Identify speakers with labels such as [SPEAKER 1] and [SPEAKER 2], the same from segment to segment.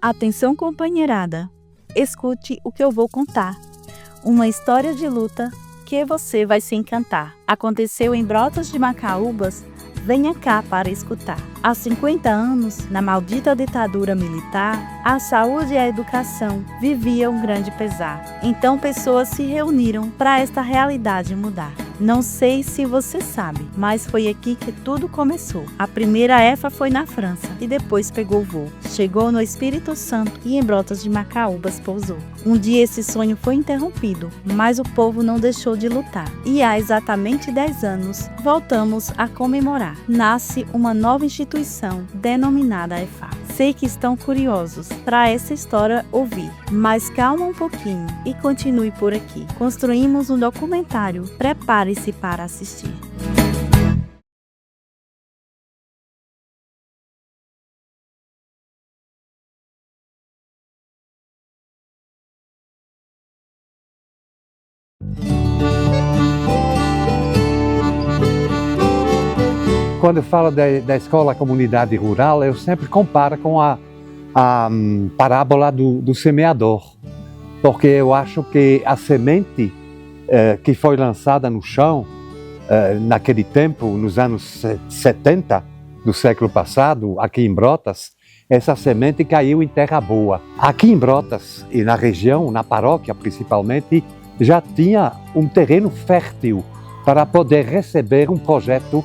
[SPEAKER 1] Atenção, companheirada, escute o que eu vou contar. Uma história de luta que você vai se encantar. Aconteceu em Brotas de Macaúbas, venha cá para escutar. Há 50 anos, na maldita ditadura militar, a saúde e a educação viviam um grande pesar. Então pessoas se reuniram para esta realidade mudar. Não sei se você sabe, mas foi aqui que tudo começou. A primeira EFA foi na França e depois pegou voo. Chegou no Espírito Santo e em Brotas de Macaúbas pousou. Um dia esse sonho foi interrompido, mas o povo não deixou de lutar. E há exatamente 10 anos, voltamos a comemorar. Nasce uma nova instituição denominada EFA. Sei que estão curiosos para essa história ouvir, mas calma um pouquinho e continue por aqui. Construímos um documentário, prepare-se para assistir.
[SPEAKER 2] Quando eu falo da escola comunidade rural, eu sempre comparo com a parábola do semeador, porque eu acho que a semente que foi lançada no chão naquele tempo, nos anos 70 do século passado, aqui em Brotas, essa semente caiu em terra boa. Aqui em Brotas e na região, na paróquia principalmente, já tinha um terreno fértil para poder receber um projeto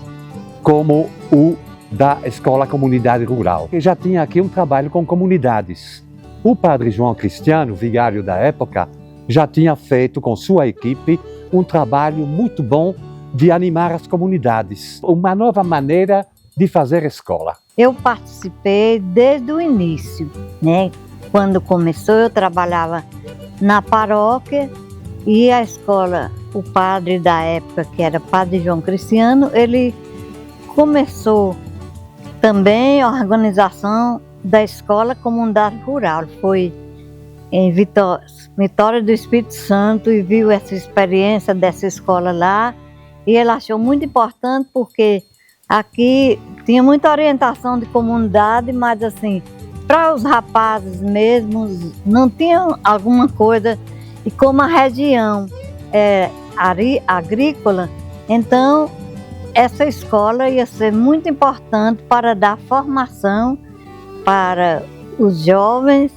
[SPEAKER 2] como o da Escola Comunidade Rural. Eu já tinha aqui um trabalho com comunidades. O padre João Cristiano, vigário da época, já tinha feito com sua equipe um trabalho muito bom de animar as comunidades. Uma nova maneira de fazer escola.
[SPEAKER 3] Eu participei desde o início, né? Quando começou, eu trabalhava na paróquia e a escola, o padre da época, que era padre João Cristiano, ele começou também a organização da Escola Comunidade Rural. Foi em Vitória do Espírito Santo e viu essa experiência dessa escola lá. E ele achou muito importante porque aqui tinha muita orientação de comunidade, mas assim, para os rapazes mesmos, não tinha alguma coisa. E como a região é agrícola, então essa escola ia ser muito importante para dar formação para os jovens,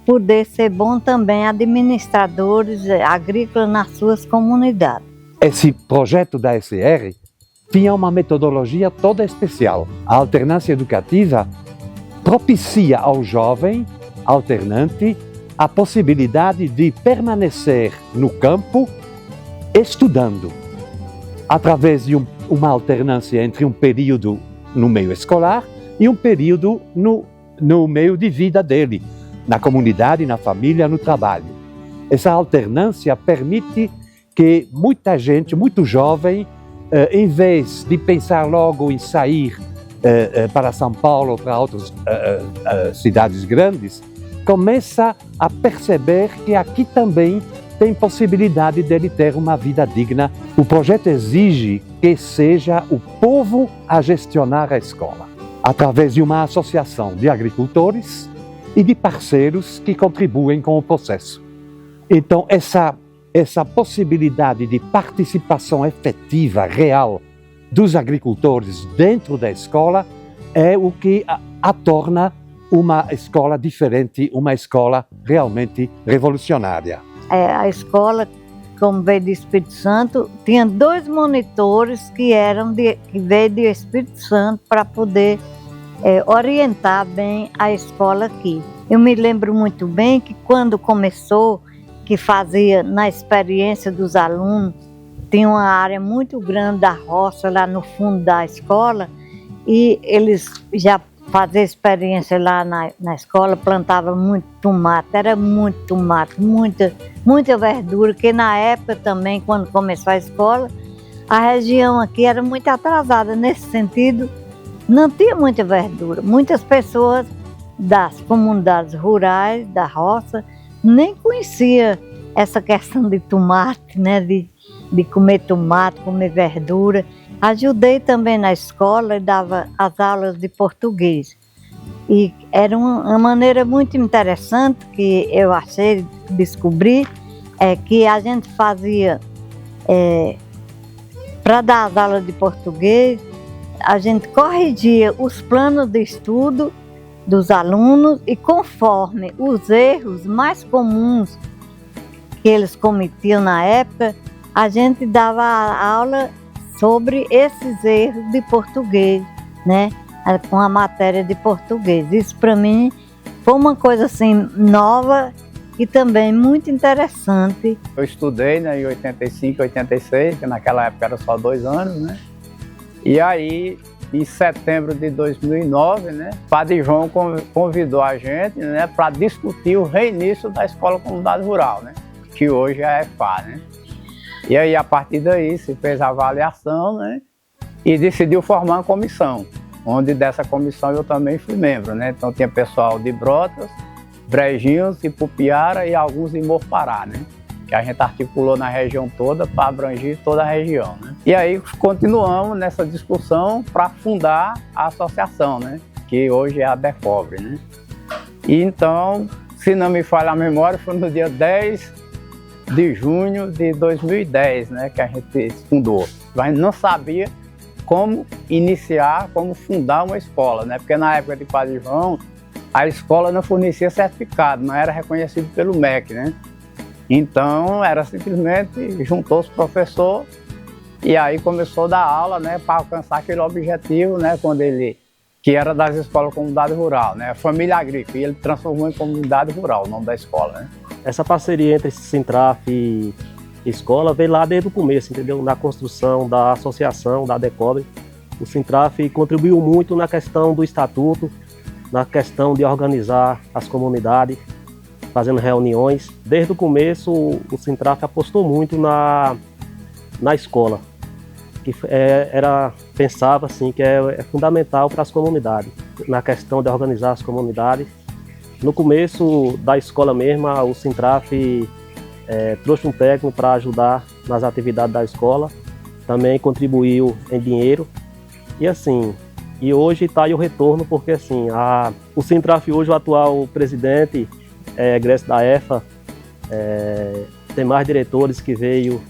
[SPEAKER 3] poder ser bom também administradores agrícolas nas suas comunidades.
[SPEAKER 2] Esse projeto da SR tinha uma metodologia toda especial. A alternância educativa propicia ao jovem alternante a possibilidade de permanecer no campo estudando, através de uma alternância entre um período no meio escolar e um período no meio de vida dele, na comunidade, na família, no trabalho. Essa alternância permite que muita gente, muito jovem, em vez de pensar logo em sair para São Paulo ou para outras cidades grandes, começa a perceber que aqui também tem possibilidade dele ter uma vida digna. O projeto exige que seja o povo a gestionar a escola, através de uma associação de agricultores e de parceiros que contribuem com o processo. Então, essa possibilidade de participação efetiva, real, dos agricultores dentro da escola é o que a torna uma escola diferente, uma escola realmente revolucionária.
[SPEAKER 3] A escola, como veio do Espírito Santo, tinha 2 monitores que veio do Espírito Santo para poder orientar bem a escola aqui. Eu me lembro muito bem que quando começou, que fazia na experiência dos alunos, tinha uma área muito grande da roça lá no fundo da escola e eles já faziam experiência lá na escola, plantavam muito tomate, era muito tomate, muita verdura, que na época também, quando começou a escola, a região aqui era muito atrasada nesse sentido, não tinha muita verdura. Muitas pessoas das comunidades rurais, da roça, nem conhecia essa questão de tomate, né? De comer tomate, comer verdura. Ajudei também na escola e dava as aulas de português. E era uma maneira muito interessante que eu achei, descobrir, é que a gente fazia, para dar as aulas de português, a gente corrigia os planos de estudo dos alunos e conforme os erros mais comuns que eles cometiam na época, a gente dava aula sobre esses erros de português, né? Com a matéria de português. Isso para mim foi uma coisa assim nova e também muito interessante.
[SPEAKER 4] Eu estudei, né, em 85, 86, que naquela época era só 2 anos, né? E aí, em setembro de 2009, né, o Padre João convidou a gente, né, para discutir o reinício da Escola Comunidade Rural, né, que hoje é a EFA, né? E aí, a partir daí, se fez a avaliação, né, e decidiu formar uma comissão, onde dessa comissão eu também fui membro, né? Então tinha pessoal de Brotas, Brejinhos, Ipupiara e alguns de Morpará, né? Que a gente articulou na região toda para abranger toda a região, né? E aí continuamos nessa discussão para fundar a associação, né? Que hoje é a DECOBRE, né? E então, se não me falha a memória, foi no dia 10 de junho de 2010, né? Que a gente fundou. Mas não sabia como iniciar, como fundar uma escola, né? Porque na época de Padre João, a escola não fornecia certificado, não era reconhecido pelo MEC, né? Então, era simplesmente, juntou os professores e aí começou a dar aula, né, para alcançar aquele objetivo, né, que era das escolas comunidade rural, né, família agrícola, e ele transformou em comunidade rural o nome da escola, né.
[SPEAKER 5] Essa parceria entre Sintraf e escola veio lá desde o começo, entendeu? Na construção da associação, da DECOBRE. O Sintraf contribuiu muito na questão do estatuto, na questão de organizar as comunidades, fazendo reuniões. Desde o começo, o Sintraf apostou muito na escola, que pensava assim, que é fundamental para as comunidades, na questão de organizar as comunidades. No começo da escola mesmo, o Sintraf trouxe um técnico para ajudar nas atividades da escola, também contribuiu em dinheiro, e assim, e hoje está aí o retorno, porque assim, o Sintraf hoje, o atual presidente, egresso da EFA, tem mais diretores que veio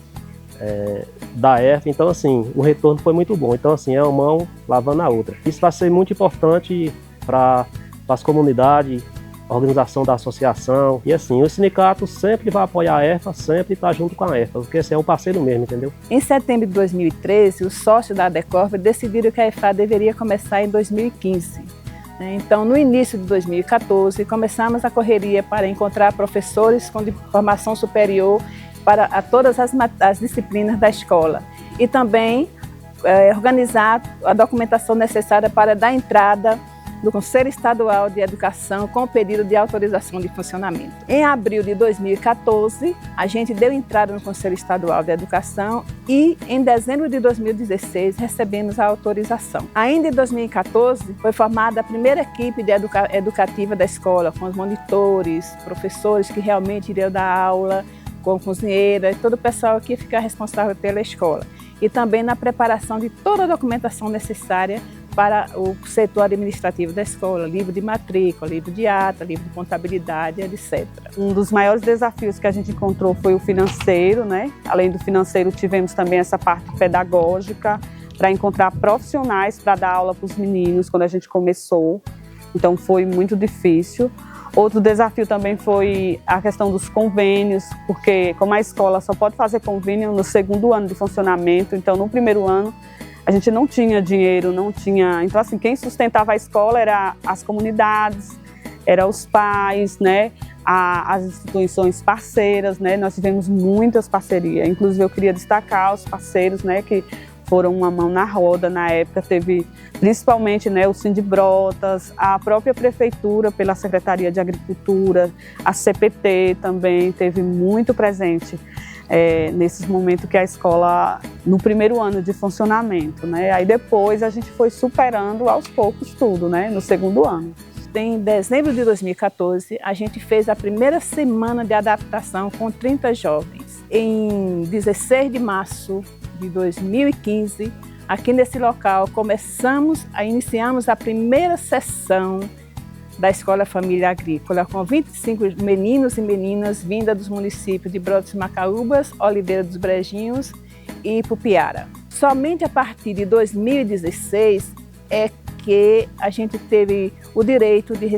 [SPEAKER 5] da EFA, então assim, o retorno foi muito bom. Então assim, é uma mão lavando a outra. Isso vai ser muito importante para as comunidades, a organização da associação, e assim, o sindicato sempre vai apoiar a EFA, sempre está junto com a EFA, porque assim, é um parceiro mesmo, entendeu?
[SPEAKER 6] Em setembro de 2013, os sócios da DECOBRE decidiram que a EFA deveria começar em 2015. Então, no início de 2014, começamos a correria para encontrar professores com formação superior para todas as disciplinas da escola e também organizar a documentação necessária para dar entrada do Conselho Estadual de Educação com o pedido de autorização de funcionamento. Em abril de 2014, a gente deu entrada no Conselho Estadual de Educação e em dezembro de 2016 recebemos a autorização. Ainda em 2014 foi formada a primeira equipe educativa da escola, com os monitores, professores que realmente iriam dar aula, com cozinheira e todo o pessoal que fica responsável pela escola. E também na preparação de toda a documentação necessária para o setor administrativo da escola, livro de matrícula, livro de ata, livro de contabilidade, etc.
[SPEAKER 7] Um dos maiores desafios que a gente encontrou foi o financeiro, né? Além do financeiro, tivemos também essa parte pedagógica, para encontrar profissionais para dar aula para os meninos quando a gente começou. Então foi muito difícil. Outro desafio também foi a questão dos convênios, porque como a escola só pode fazer convênio no segundo ano de funcionamento, então no primeiro ano a gente não tinha dinheiro, não tinha... Então, assim, quem sustentava a escola era as comunidades, eram os pais, né? As instituições parceiras, né? Nós tivemos muitas parcerias. Inclusive, eu queria destacar os parceiros, né? Que foram uma mão na roda na época. Teve, principalmente, né? O Sind Brotas, a própria prefeitura, pela Secretaria de Agricultura, a CPT também teve muito presente. Nesses momentos que a escola, no primeiro ano de funcionamento, né? Aí depois a gente foi superando aos poucos tudo, né? No segundo ano.
[SPEAKER 6] Em dezembro de 2014, a gente fez a primeira semana de adaptação com 30 jovens. Em 16 de março de 2015, aqui nesse local, iniciamos a primeira sessão da Escola Família Agrícola, com 25 meninos e meninas vindas dos municípios de Brotas de Macaúbas, Oliveira dos Brejinhos e Ipupiara. Somente a partir de 2016 é que a gente teve o direito de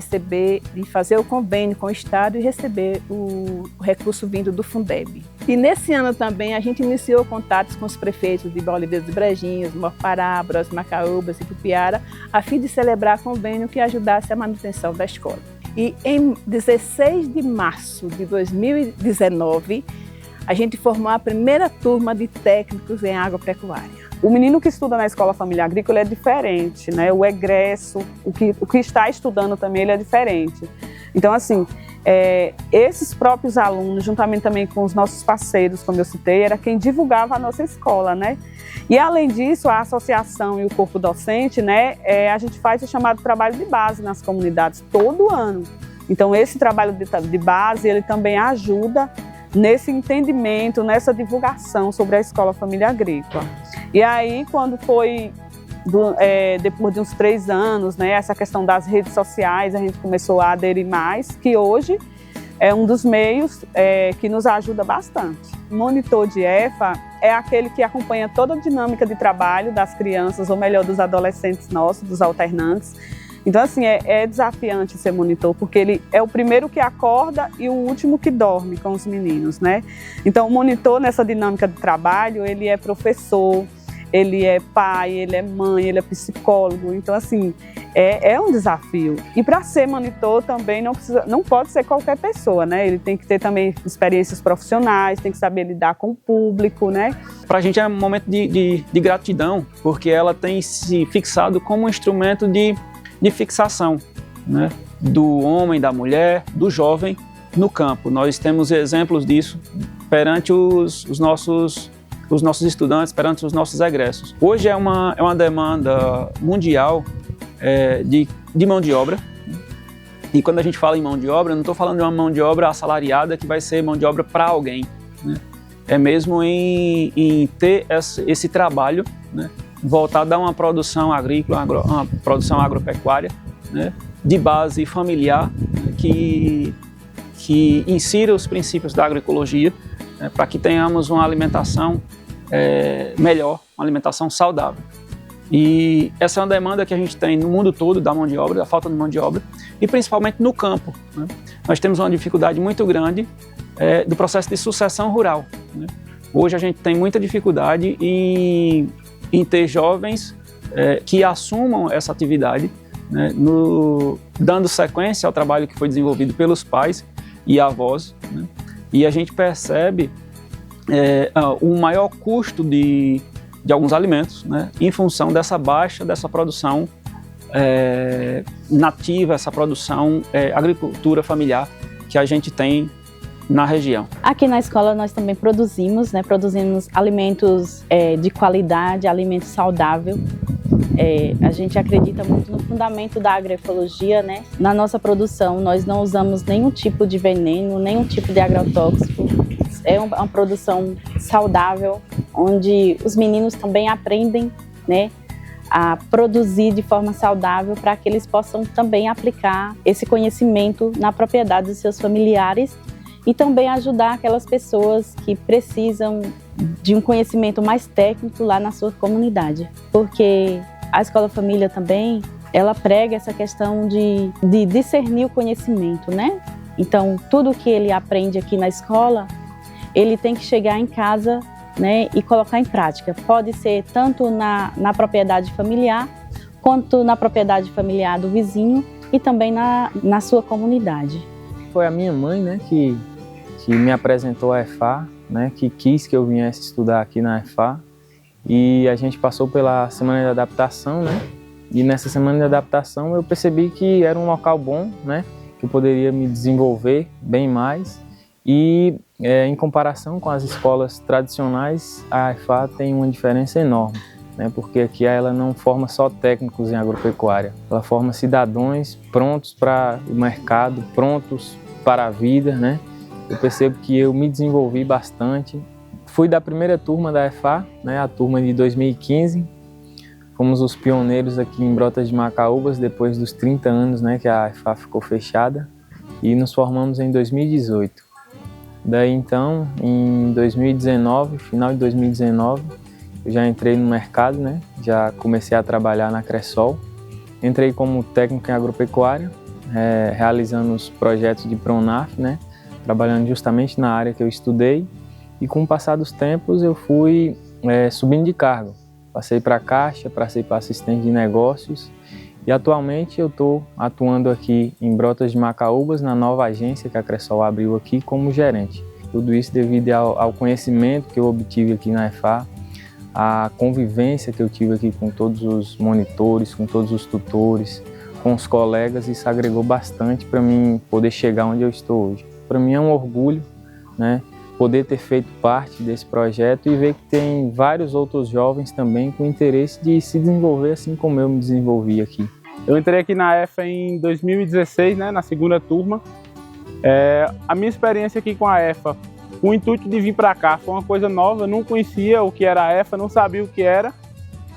[SPEAKER 6] fazer o convênio com o Estado e receber o recurso vindo do Fundeb. E nesse ano também a gente iniciou contatos com os prefeitos de Oliveira dos Brejinhos, Morpará, Brotas de Macaúbas e Ipupiara, a fim de celebrar convênio que ajudasse a manutenção da escola. E em 16 de março de 2019, a gente formou a primeira turma de técnicos em agropecuária.
[SPEAKER 7] O menino que estuda na Escola Família Agrícola é diferente, né? O egresso, o que está estudando também, ele é diferente. Então, assim, esses próprios alunos, juntamente também com os nossos parceiros, como eu citei, era quem divulgava a nossa escola, né? E, além disso, a associação e o corpo docente, né? A gente faz o chamado trabalho de base nas comunidades todo ano. Então, esse trabalho de base, ele também ajuda nesse entendimento, nessa divulgação sobre a Escola Família Agrícola. E aí, quando foi, depois de uns 3 anos, né, essa questão das redes sociais, a gente começou a aderir mais, que hoje é um dos meios que nos ajuda bastante. O monitor de EFA é aquele que acompanha toda a dinâmica de trabalho das crianças, ou melhor, dos adolescentes nossos, dos alternantes. Então, assim, é desafiante ser monitor, porque ele é o primeiro que acorda e o último que dorme com os meninos, né? Então, o monitor, nessa dinâmica de trabalho, ele é professor, ele é pai, ele é mãe, ele é psicólogo. Então, assim, é um desafio. E para ser monitor também não pode ser qualquer pessoa, né? Ele tem que ter também experiências profissionais, tem que saber lidar com o público, né?
[SPEAKER 8] Para a gente é um momento de gratidão, porque ela tem se fixado como um instrumento de fixação, né? Do homem, da mulher, do jovem no campo. Nós temos exemplos disso perante os nossos estudantes, perante os nossos egressos. Hoje é uma demanda mundial de mão de obra. E quando a gente fala em mão de obra, eu não estou falando de uma mão de obra assalariada que vai ser mão de obra para alguém, né? É mesmo em ter esse trabalho, né, voltado a uma produção agrícola, uma produção agropecuária, né, de base familiar, que insira os princípios da agroecologia, né, para que tenhamos uma alimentação melhor, uma alimentação saudável. E essa é uma demanda que a gente tem no mundo todo da mão de obra, da falta de mão de obra, e principalmente no campo, né? Nós temos uma dificuldade muito grande do processo de sucessão rural, né? Hoje a gente tem muita dificuldade em ter jovens que assumam essa atividade, né, dando sequência ao trabalho que foi desenvolvido pelos pais e avós, né? E a gente percebe o maior custo de alguns alimentos, né, em função dessa produção nativa, essa produção agricultura familiar que a gente tem na região.
[SPEAKER 1] Aqui na escola nós também produzimos alimentos de qualidade, alimento saudável. A gente acredita muito no fundamento da agroecologia, né? Na nossa produção nós não usamos nenhum tipo de veneno, nenhum tipo de agrotóxico. É uma produção saudável, onde os meninos também aprendem, né, a produzir de forma saudável para que eles possam também aplicar esse conhecimento na propriedade dos seus familiares e também ajudar aquelas pessoas que precisam de um conhecimento mais técnico lá na sua comunidade. Porque a Escola Família também, ela prega essa questão de discernir o conhecimento, né? Então, tudo que ele aprende aqui na escola, ele tem que chegar em casa, né, e colocar em prática. Pode ser tanto na propriedade familiar, quanto na propriedade familiar do vizinho e também na sua comunidade.
[SPEAKER 9] Foi a minha mãe, né, que me apresentou a EFA, né, que quis que eu viesse estudar aqui na EFA. E a gente passou pela semana de adaptação, né, e nessa semana de adaptação eu percebi que era um local bom, né, que eu poderia me desenvolver bem mais. E em comparação com as escolas tradicionais, a EFA tem uma diferença enorme, né? Porque aqui ela não forma só técnicos em agropecuária, ela forma cidadãos prontos para o mercado, prontos para a vida, né? Eu percebo que eu me desenvolvi bastante. Fui da primeira turma da EFA, né? A turma de 2015, fomos os pioneiros aqui em Brotas de Macaúbas, depois dos 30 anos, né, que a EFA ficou fechada, e nos formamos em 2018. Daí então, em 2019, final de 2019, eu já entrei no mercado, né, já comecei a trabalhar na Cressol. Entrei como técnico em agropecuária, realizando os projetos de Pronaf, né, trabalhando justamente na área que eu estudei. E com o passar dos tempos eu fui subindo de cargo. Passei para caixa, passei para assistente de negócios e atualmente eu estou atuando aqui em Brotas de Macaúbas, na nova agência que a Cressol abriu aqui como gerente. Tudo isso devido ao conhecimento que eu obtive aqui na EFA, a convivência que eu tive aqui com todos os monitores, com todos os tutores, com os colegas, isso agregou bastante para mim poder chegar onde eu estou hoje. Para mim é um orgulho, né, poder ter feito parte desse projeto e ver que tem vários outros jovens também com interesse de se desenvolver assim como eu me desenvolvi aqui.
[SPEAKER 10] Eu entrei aqui na EFA em 2016, né, na segunda turma. A minha experiência aqui com a EFA, o intuito de vir para cá foi uma coisa nova, eu não conhecia o que era a EFA, não sabia o que era.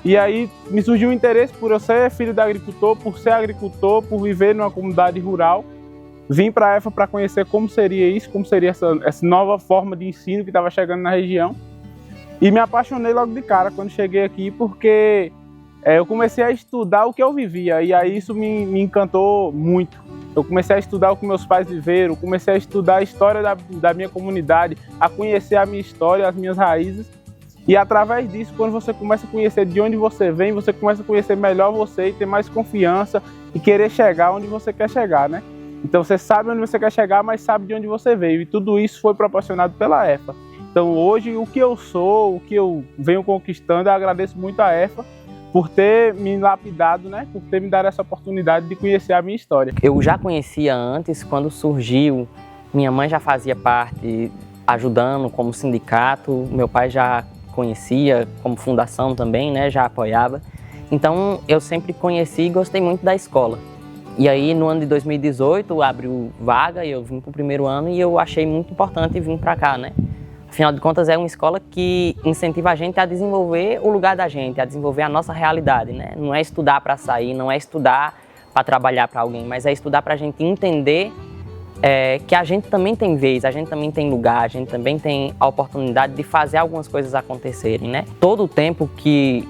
[SPEAKER 10] E aí me surgiu o interesse por eu ser filho de agricultor, por ser agricultor, por viver numa comunidade rural. Vim para a EFA para conhecer como seria isso, como seria essa nova forma de ensino que estava chegando na região. E me apaixonei logo de cara quando cheguei aqui, porque eu comecei a estudar o que eu vivia e aí isso me encantou muito. Eu comecei a estudar o que meus pais viveram, comecei a estudar a história da minha comunidade, a conhecer a minha história, as minhas raízes. E através disso, quando você começa a conhecer de onde você vem, você começa a conhecer melhor você e ter mais confiança e querer chegar onde você quer chegar, né? Então você sabe onde você quer chegar, mas sabe de onde você veio. E tudo isso foi proporcionado pela EFA. Então hoje o que eu sou, o que eu venho conquistando, eu agradeço muito a EFA por ter me lapidado, né? Por ter me dado essa oportunidade de conhecer a minha história.
[SPEAKER 11] Eu já conhecia antes, quando surgiu, minha mãe já fazia parte, ajudando como sindicato, meu pai já conhecia como fundação também, né? Já apoiava. Então eu sempre conheci e gostei muito da escola. E aí, no ano de 2018, abriu vaga e eu vim para o primeiro ano e eu achei muito importante vir para cá, né? Afinal de contas, é uma escola que incentiva a gente a desenvolver o lugar da gente, a desenvolver a nossa realidade, né? Não é estudar para sair, não é estudar para trabalhar para alguém, mas é estudar para a gente entender que a gente também tem vez, a gente também tem lugar, a gente também tem a oportunidade de fazer algumas coisas acontecerem, né? Todo o tempo que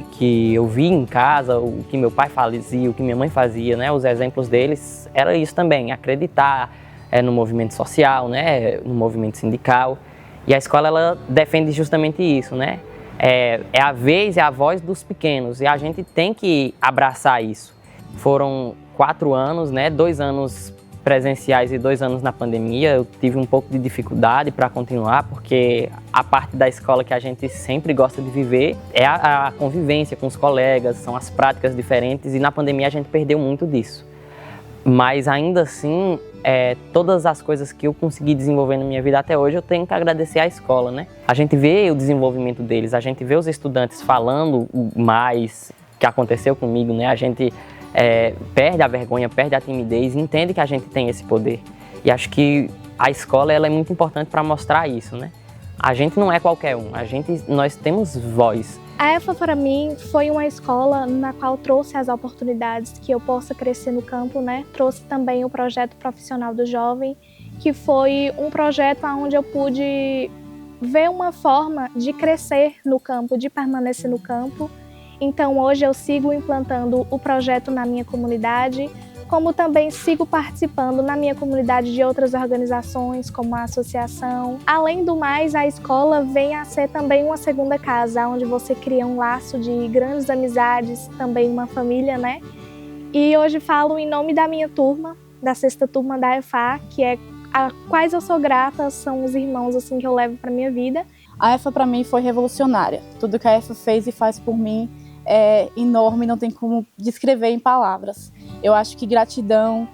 [SPEAKER 11] eu vi em casa, o que meu pai fazia, o que minha mãe fazia, né? Os exemplos deles, era isso também, acreditar no movimento social, né? No movimento sindical. E a escola, ela defende justamente isso, né? É a vez, é a voz dos pequenos, e a gente tem que abraçar isso. Foram 4 anos, né? 2 anos presenciais e 2 anos na pandemia. Eu tive um pouco de dificuldade para continuar, porque a parte da escola que a gente sempre gosta de viver é a convivência com os colegas, são as práticas diferentes, e na pandemia a gente perdeu muito disso. Mas ainda assim, todas as coisas que eu consegui desenvolver na minha vida até hoje, eu tenho que agradecer à escola, né? A gente vê o desenvolvimento deles, a gente vê os estudantes falando mais que aconteceu comigo, né? A gente perde a vergonha, perde a timidez, entende que a gente tem esse poder. E acho que a escola, ela é muito importante para mostrar isso, né? A gente não é qualquer um, nós temos voz.
[SPEAKER 12] A EFA, para mim, foi uma escola na qual trouxe as oportunidades que eu possa crescer no campo, né? Trouxe também o projeto profissional do jovem, que foi um projeto onde eu pude ver uma forma de crescer no campo, de permanecer no campo. Então hoje eu sigo implantando o projeto na minha comunidade, como também sigo participando na minha comunidade de outras organizações, como a associação. Além do mais, a escola vem a ser também uma segunda casa, onde você cria um laço de grandes amizades, também uma família, né? E hoje falo em nome da minha turma, da 6ª turma da EFA, que é a quais eu sou grata, são os irmãos assim que eu levo para minha vida.
[SPEAKER 13] A EFA para mim foi revolucionária. Tudo que a EFA fez e faz por mim é enorme, não tem como descrever em palavras. Eu acho que gratidão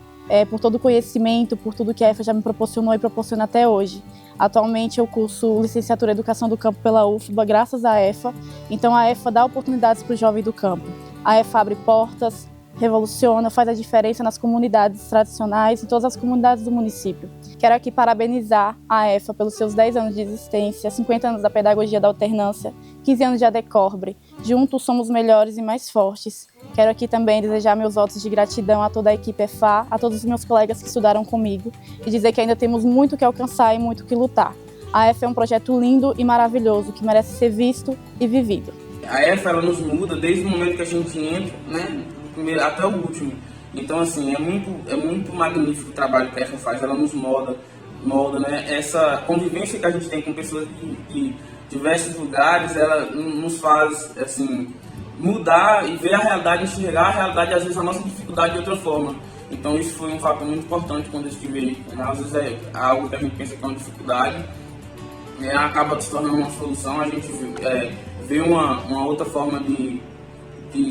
[SPEAKER 13] por todo o conhecimento, por tudo que a EFA já me proporcionou e proporciona até hoje. Atualmente eu curso licenciatura em Educação do Campo pela UFBA, graças à EFA. Então a EFA dá oportunidades para o jovem do campo. A EFA abre portas, revoluciona, faz a diferença nas comunidades tradicionais, em todas as comunidades do município. Quero aqui parabenizar a EFA pelos seus 10 anos de existência, 50 anos da pedagogia da alternância, 15 anos de ADECORBRE. Juntos somos melhores e mais fortes. Quero aqui também desejar meus votos de gratidão a toda a equipe EFA, a todos os meus colegas que estudaram comigo e dizer que ainda temos muito que alcançar e muito que lutar. A EFA é um projeto lindo e maravilhoso que merece ser visto e vivido.
[SPEAKER 14] A EFA ela nos muda desde o momento que a gente entra, né, do primeiro até o último. Então, assim, é muito magnífico o trabalho que a EFA faz. Ela nos molda, né, essa convivência que a gente tem com pessoas de diversos lugares, ela nos faz, assim, mudar e ver a realidade, enxergar a realidade, às vezes a nossa dificuldade de outra forma. Então isso foi um fator muito importante quando eu estive aí. Às vezes é algo que a gente pensa que é uma dificuldade, acaba se tornando uma solução, a gente vê uma outra forma de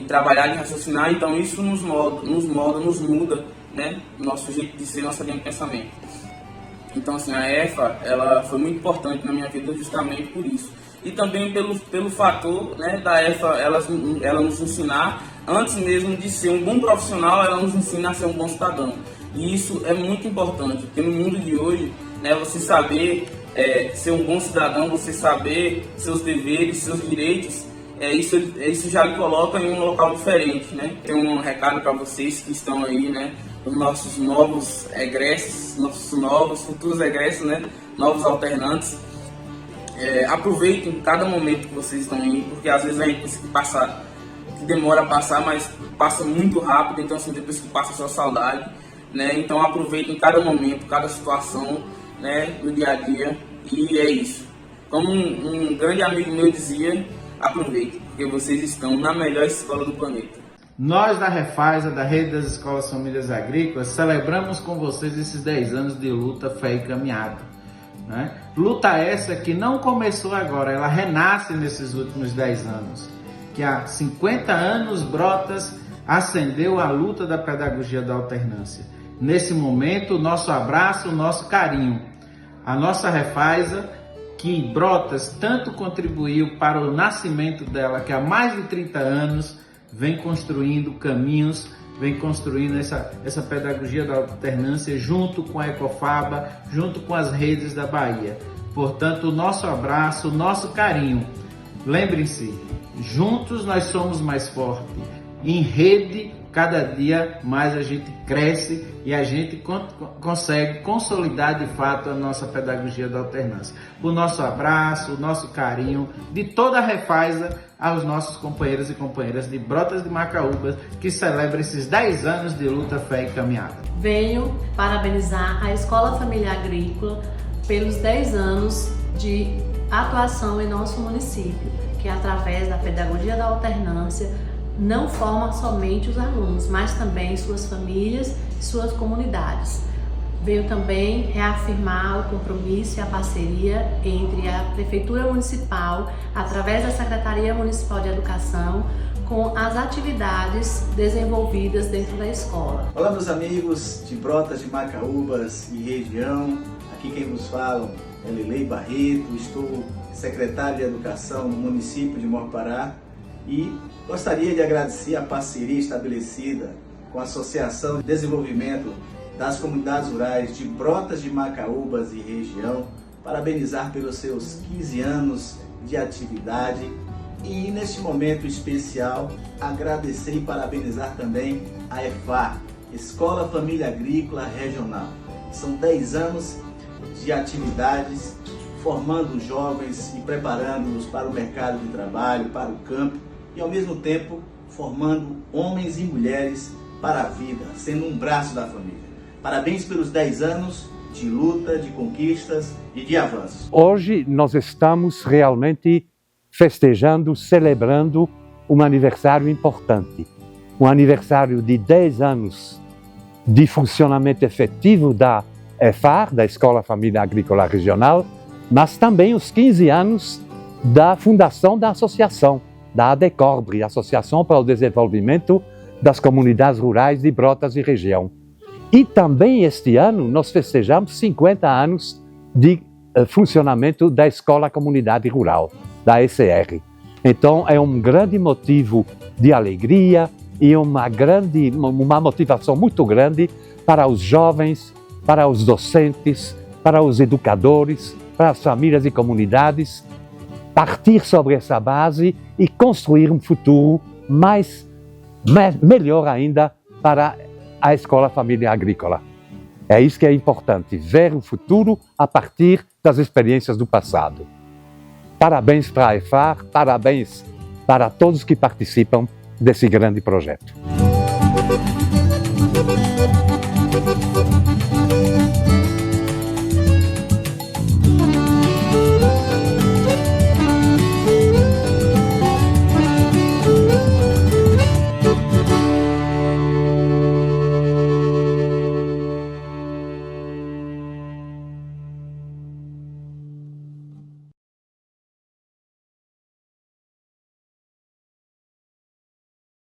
[SPEAKER 14] trabalhar, de raciocinar, então isso nos muda, né, nosso jeito de ser, nossa linha de pensamento. Então, assim, a EFA, ela foi muito importante na minha vida justamente por isso. E também pelo fator, né, da EFA, ela nos ensinar, antes mesmo de ser um bom profissional, ela nos ensina a ser um bom cidadão. E isso é muito importante, porque no mundo de hoje, né, você saber ser um bom cidadão, você saber seus deveres, seus direitos, isso já lhe coloca em um local diferente, né? Tem um recado para vocês que estão aí, né? Os nossos novos egressos, nossos novos futuros egressos, né? Novos alternantes. Aproveitem cada momento que vocês estão aí, porque às vezes a gente pensa que demora a passar, mas passa muito rápido, então assim, depois que passa a sua saudade, né? Então aproveitem cada momento, cada situação, né? No dia a dia, e é isso. Como um grande amigo meu dizia, aproveitem, porque vocês estão na melhor escola do planeta.
[SPEAKER 15] Nós da Refasa, da Rede das Escolas Famílias Agrícolas, celebramos com vocês esses 10 anos de luta, fé e caminhada, né? Luta essa que não começou agora, ela renasce nesses últimos 10 anos. Que há 50 anos Brotas acendeu a luta da pedagogia da alternância. Nesse momento, o nosso abraço, o nosso carinho. A nossa Refasa, que Brotas tanto contribuiu para o nascimento dela, que há mais de 30 anos vem construindo caminhos, vem construindo essa pedagogia da alternância junto com a Ecofaba, junto com as redes da Bahia. Portanto, o nosso abraço, o nosso carinho. Lembrem-se, juntos nós somos mais fortes. Em rede, cada dia mais a gente cresce e a gente consegue consolidar de fato a nossa pedagogia da alternância. O nosso abraço, o nosso carinho de toda a Refasa aos nossos companheiros e companheiras de Brotas de Macaúbas que celebram esses 10 anos de luta, fé e caminhada.
[SPEAKER 16] Venho parabenizar a Escola Família Agrícola pelos 10 anos de atuação em nosso município, que através da pedagogia da alternância não forma somente os alunos, mas também suas famílias e suas comunidades. Veio também reafirmar o compromisso e a parceria entre a Prefeitura Municipal, através da Secretaria Municipal de Educação, com as atividades desenvolvidas dentro da escola.
[SPEAKER 17] Olá, meus amigos de Brotas de Macaúbas e região. Aqui quem nos fala é Lilei Barreto, estou secretário de Educação no município de Mopará e gostaria de agradecer a parceria estabelecida com a Associação de Desenvolvimento das Comunidades Rurais de Brotas de Macaúbas e região, parabenizar pelos seus 15 anos de atividade e, neste momento especial, agradecer e parabenizar também a EFA, Escola Família Agrícola Regional. São 10 anos de atividades formando jovens e preparando-os para o mercado de trabalho, para o campo e, ao mesmo tempo, formando homens e mulheres para a vida, sendo um braço da família. Parabéns pelos 10 anos de luta, de conquistas e de avanços.
[SPEAKER 2] Hoje nós estamos realmente festejando, celebrando um aniversário importante. Um aniversário de 10 anos de funcionamento efetivo da EFAR, da Escola Família Agrícola Regional, mas também os 15 anos da fundação da associação, da ADECORBRE, Associação para o Desenvolvimento das Comunidades Rurais de Brotas e Região. E também este ano nós festejamos 50 anos de funcionamento da Escola Comunidade Rural, da ECR. Então é um grande motivo de alegria, e uma motivação muito grande para os jovens, para os docentes, para os educadores, para as famílias e comunidades, partir sobre essa base e construir um futuro melhor ainda para a Escola Família Agrícola. É isso que é importante, ver o futuro a partir das experiências do passado. Parabéns para a EFAR, parabéns para todos que participam desse grande projeto.